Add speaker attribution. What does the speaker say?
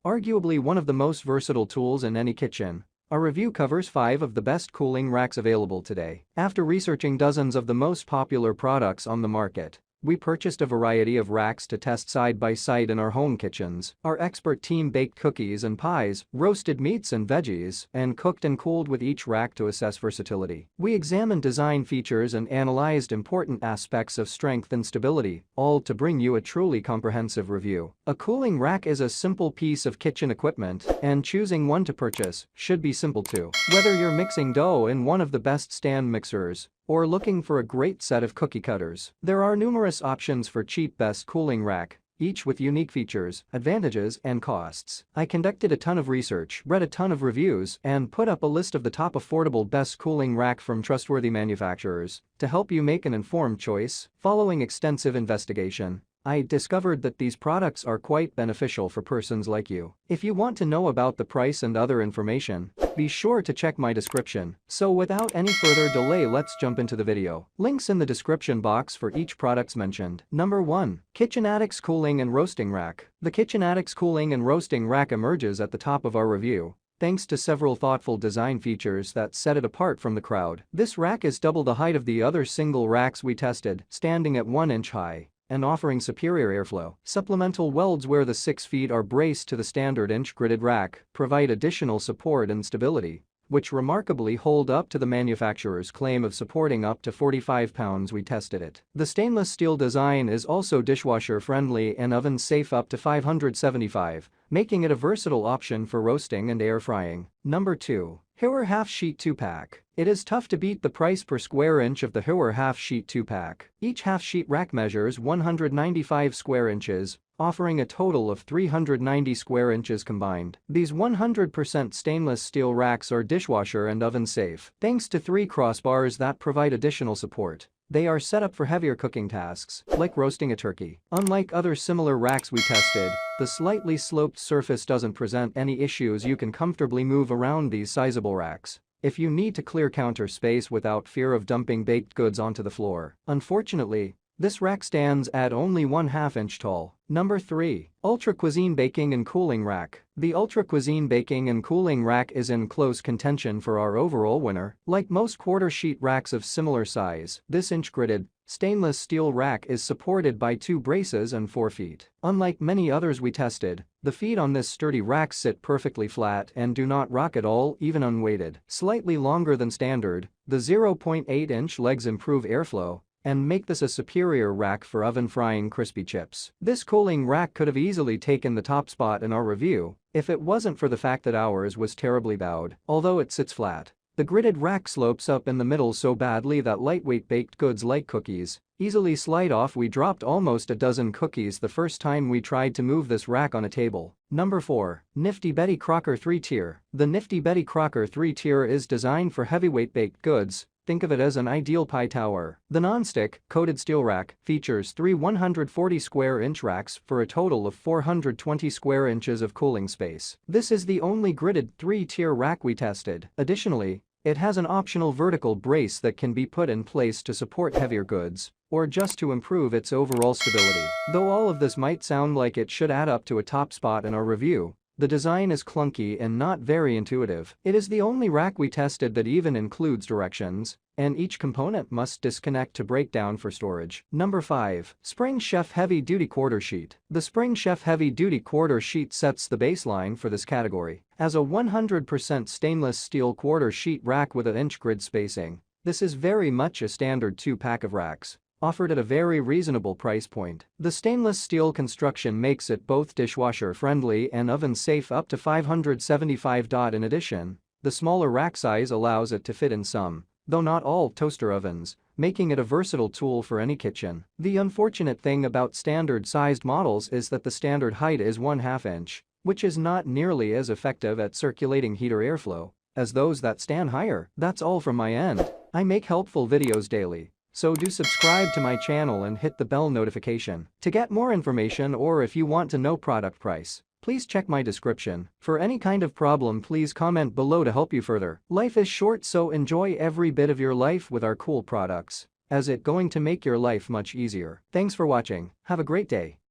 Speaker 1: Arguably one of the most versatile tools in any kitchen, our review covers 5 of the best cooling racks available today. After researching dozens of the most popular products on the market, we purchased a variety of racks to test side by side in our home kitchens. Our expert team baked cookies and pies, roasted meats and veggies, and cooked and cooled with each rack to assess versatility. We examined design features and analyzed important aspects of strength and stability, all to bring you a truly comprehensive review. A cooling rack is a simple piece of kitchen equipment, and choosing one to purchase should be simple too. Whether you're mixing dough in one of the best stand mixers or looking for a great set of cookie cutters, there are numerous options for cheap best cooling rack, each with unique features, advantages, and costs. I conducted a ton of research, read a ton of reviews, and put up a list of the top affordable best cooling rack from trustworthy manufacturers to help you make an informed choice. Following extensive investigation, I discovered that these products are quite beneficial for persons like you. If you want to know about the price and other information, be sure to check my description. So without any further delay, let's jump into the video. Links in the description box for each products mentioned. Number 1. KITCHENATICS Cooling and Roasting Rack. The KITCHENATICS Cooling and Roasting Rack emerges at the top of our review, thanks to several thoughtful design features that set it apart from the crowd. This rack is double the height of the other single racks we tested, standing at 1 inch high and offering superior airflow. Supplemental welds where the 6 feet are braced to the standard inch gridded rack provide additional support and stability, which remarkably hold up to the manufacturer's claim of supporting up to 45 pounds. We tested it. The stainless steel design is also dishwasher friendly and oven safe up to 575, making it a versatile option for roasting and air frying. Number 2. HIWARE Half Sheet 2-Pack. It is tough to beat the price per square inch of the HIWARE Half Sheet 2-Pack. Each half sheet rack measures 195 square inches, offering a total of 390 square inches combined. These 100% stainless steel racks are dishwasher and oven safe, thanks to 3 crossbars that provide additional support. They are set up for heavier cooking tasks, like roasting a turkey. Unlike other similar racks we tested, the slightly sloped surface doesn't present any issues. You can comfortably move around these sizable racks if you need to clear counter space without fear of dumping baked goods onto the floor. Unfortunately, this rack stands at only 1/2 inch tall. Number 3. Ultra Cuisine Baking and Cooling Rack. The Ultra Cuisine Baking and Cooling Rack is in close contention for our overall winner. Like most quarter sheet racks of similar size, this inch gridded, stainless steel rack is supported by 2 braces and 4 feet. Unlike many others we tested, the feet on this sturdy rack sit perfectly flat and do not rock at all, even unweighted. Slightly longer than standard, the 0.8 inch legs improve airflow and make this a superior rack for oven frying crispy chips. This cooling rack could have easily taken the top spot in our review if it wasn't for the fact that ours was terribly bowed. Although it sits flat, the gridded rack slopes up in the middle so badly that lightweight baked goods like cookies easily slide off. We dropped almost a dozen cookies the first time we tried to move this rack on a table. Number 4. Nifty Betty Crocker 3-Tier. The Nifty Betty Crocker 3-Tier is designed for heavyweight baked goods. Think of it as an ideal pie tower. The non-stick, coated steel rack features 3 140 square inch racks for a total of 420 square inches of cooling space. This is the only gridded 3-tier rack we tested. Additionally, it has an optional vertical brace that can be put in place to support heavier goods or just to improve its overall stability. Though all of this might sound like it should add up to a top spot in our review, the design is clunky and not very intuitive. It is the only rack we tested that even includes directions, and each component must disconnect to break down for storage. Number 5. Spring Chef Heavy Duty Quarter Sheet. The Spring Chef Heavy Duty Quarter Sheet sets the baseline for this category. As a 100% stainless steel quarter sheet rack with an inch grid spacing, this is very much a standard 2-pack of racks, offered at a very reasonable price point. The stainless steel construction makes it both dishwasher friendly and oven safe up to 575. In addition, the smaller rack size allows it to fit in some, though not all, toaster ovens, making it a versatile tool for any kitchen. The unfortunate thing about standard-sized models is that the standard height is 1/2 inch, which is not nearly as effective at circulating heat or airflow as those that stand higher. That's all from my end. I make helpful videos daily, so do subscribe to my channel and hit the bell notification to get more information, or if you want to know product price, please check my description. For any kind of problem, please comment below to help you further. Life is short, so enjoy every bit of your life with our cool products, as it's going to make your life much easier. Thanks for watching. Have a great day.